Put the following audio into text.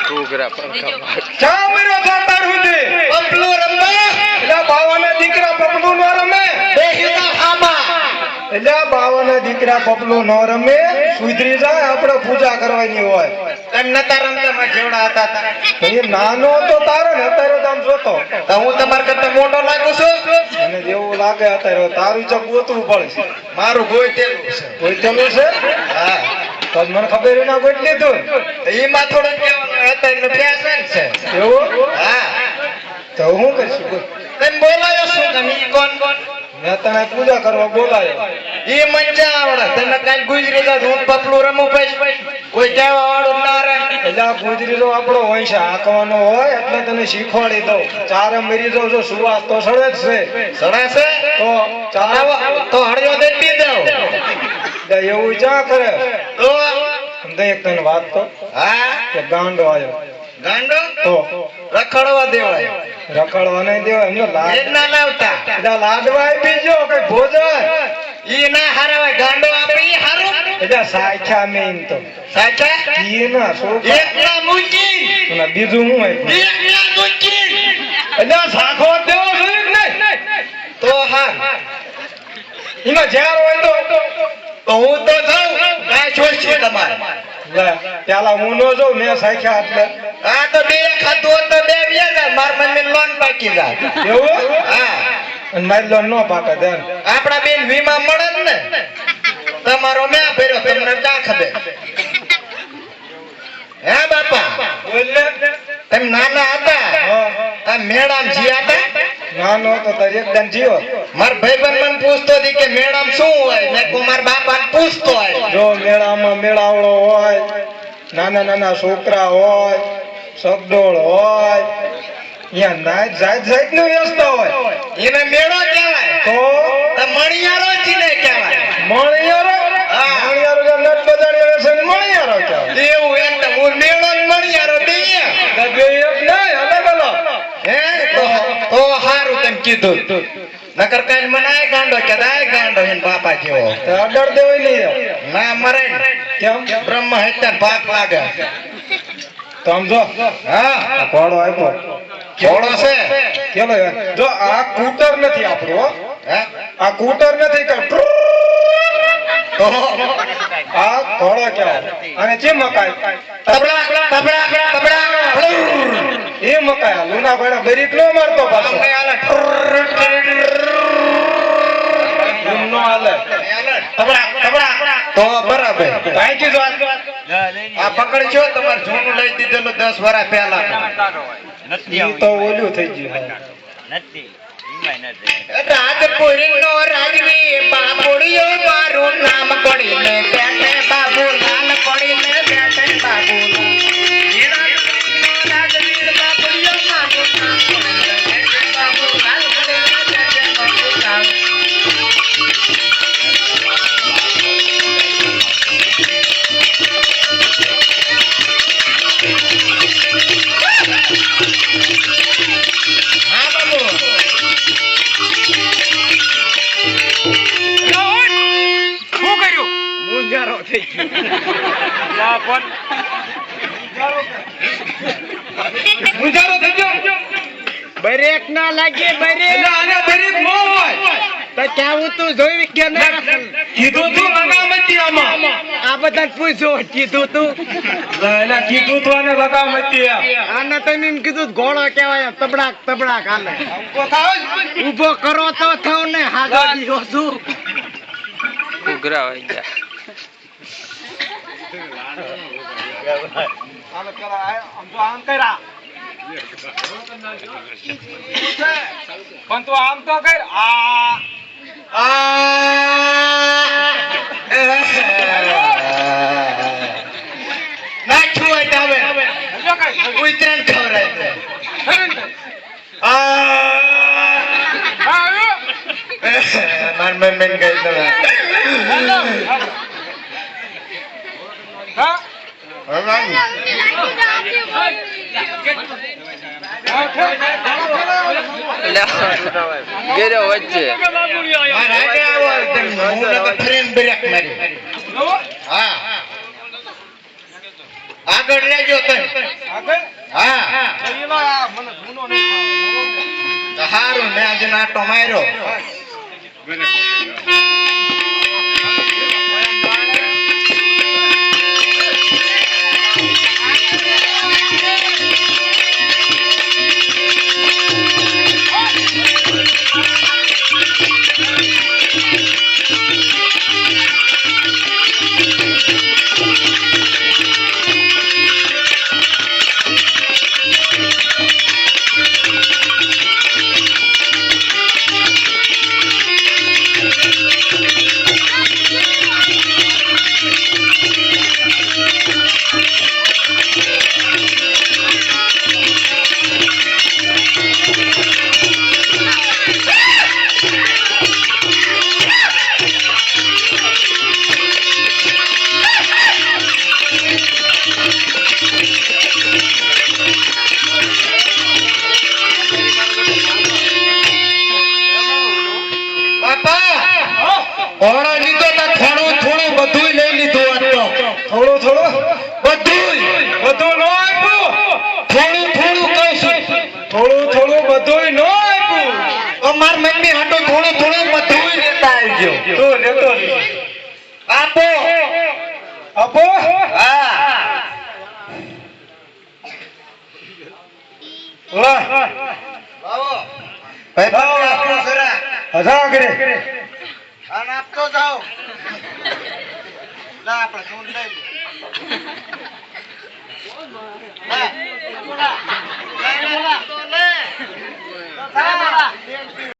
ઘૂઘરા પંખા ચામરો જાતા સુધી પપલું રમવા એટલે બાવાના દીકરા પપલું ન રમે બેહીના આમાં એટલે બાવાના દીકરા પપલું ન રમે સુધરી જાય આપણે પૂજા કરવાની હોય તમ નતા રમતા માં જેવડા હતા તો એ નાનો તો તારે ને અત્યારે તો આમ જોતો તો હું તમારા કરતા મોટો લાગુ છું મને જેવું લાગે અત્યારે તારું ચક ગોતવું પડશે મારું ગોઈતેલું છે ગોતેલું છે હા તો મને ખબર ના ગોત લીધું એમાં થોડું કેવાનું અત્યારે ફેશન છે એવું હા તો હું કરીશું બોલ. તને બોલાયો શું તમે કોણ મેં તને પૂજા કરવા બોલાયો એ મજા આવડે તમે કાલ ગુજરી જાવ હું પપલું રમું પછી કોઈ કહેવા વાળું ના રહે એટલે આ ગુજરીનો આપણો વંશ હાંકવાનો હોય એટલે તને શીખવાડી દઉં ચારે મરી જાવ જો સુવાસ તો સડે જ છે સડાશે તો ચારે તો હળિયો દેતી દઉં એવું ચા કરે તો સમજે એક તને વાત તો હા કે ગાંડો આવ્યો ગાંડો તો રખડવા દેવાય રખડવા નહીં દેવાય એમને એ ના લાવતા એટલે લાડવા આપી જો કઈ ભોજન ઈ ના હારવાય ગાંડો આપે ઈ હારું એટલે સાખ્યા મેં તો સાચા ઈ ના છોકરા એકલા મૂકી અને બીજું હું આપ્યું એકલા મૂકી એટલે સાખો દેવો જોઈએ કે નહીં તો હા એમાં ઝેર હોય તો હું તો જાઉં કાંઈ છોડ છે તમારે લે, પેલા હું નો જોઉં મેં સાખ્યા એટલે આ તો બે ખાતું હોત તો બે વ્યાજ માર મમ્મી લોન પાકી જાય એવું હા અને મારી લોન નો પાકે ધ્યાન આપડા બેન વીમા મળે જ ને તમારો મેં ભર્યો તમને ક્યાં ખબર હે બાપા બોલને તમે નાના હતા આ મેળામ જી હતા નાનો તો તારી એકદમ જીવો માર ભાઈબંધ મને પૂછતો હતી કે મેળામ શું હોય મેં કુમાર બાપાને પૂછતો હોય જો મેળામાં મેળાવડો હોય નાના નાના છોકરા હોય સગડોળ હોય અહીંયા નાચ જાત જાત નું વ્યવસ્થા હોય એને મેળો કહેવાય તો મણિયારો જ ને કહેવાય મણિયારો હા. મણિયારો જે નટ બજાડી આવે છે એને મણિયારો કહેવાય એવું એમ તો હું મેળો ને મણિયારો દઈએ એટલે બે એક નહીં અલગ અલગ હે તો હારું તેમ કીધું નકર કાલ મને આય ગાંડો કે આય ગાંડો એને બાપા જેવો તો અડર દેવાય નહીં ના મરે ને. કેમ બ્રહ્મ હત્યા પાપ લાગે તો આમ જો હા ઘોડો આપ્યો ઘોડો છે કેલો જો આ કૂટર નથી આપણું હો. હે આ કૂટર નથી કે તો આ ઘોડો કહેવાય અને ચીમકાય તબડા તબડા તબડા એ મકાય લુના ભાડા બરીક નો મારતો પાછો નો હાલે તો બરાબર કાઈ કીધું આ પકડજો તમારે જૂનું લઈ દીધેલું 10 વર્ષ પહેલા ઈ તો ઓલું થઈ ગયું રાજપુરીનો રાજવી બાબુડિયો મારું નામ પડીને બેઠે બાબુ લાલ પડીને બેઠે બાબુ મુંજારો થઈ ગયો બ્રેક ના લાગે બ્રેક એટલે આને બરીક નો હોય તો કેવું તું જોઈ કે ના કીધું તું લગામતી આમાં આ બધા પૂછો કીધું તું એટલે કીધું તું આને લગામતી આને તમે એમ કીધું ઘોડો કહેવાય તબડાક તબડાક હાલે ઉભો થાવ ઊભો કરો તો થાવ ને હાગો દીધો છું ઘૂઘરા હોય ગયા આમ પેલા આમ તો આમ કર્યા પણ તું આમ તો કર નાખ્યું હોય તો હવે ઉતરાણ ખવડાય માર મમ્મી ગઈ તમે ગેરો વચ્ચે આગળ લેજો તમે આગળ આટો માર્યો ઓળો લીધો તો થોડું થોડું બધું લઈ લીધું આજ તો થોડું થોડું બધું બધું નો આપ્યું થોડું થોડું કહું છું થોડું થોડું બધું નો આપ્યું અમાર મમ્મી હાટો થોડું થોડું બધું લેતા આવજો તું લેતો લે. આપો આપો હા વાહ ભાઈ બાબા આપણો સરા હજા કરે આન આપતો જાઓ ના આપણે ફોન લઈ લે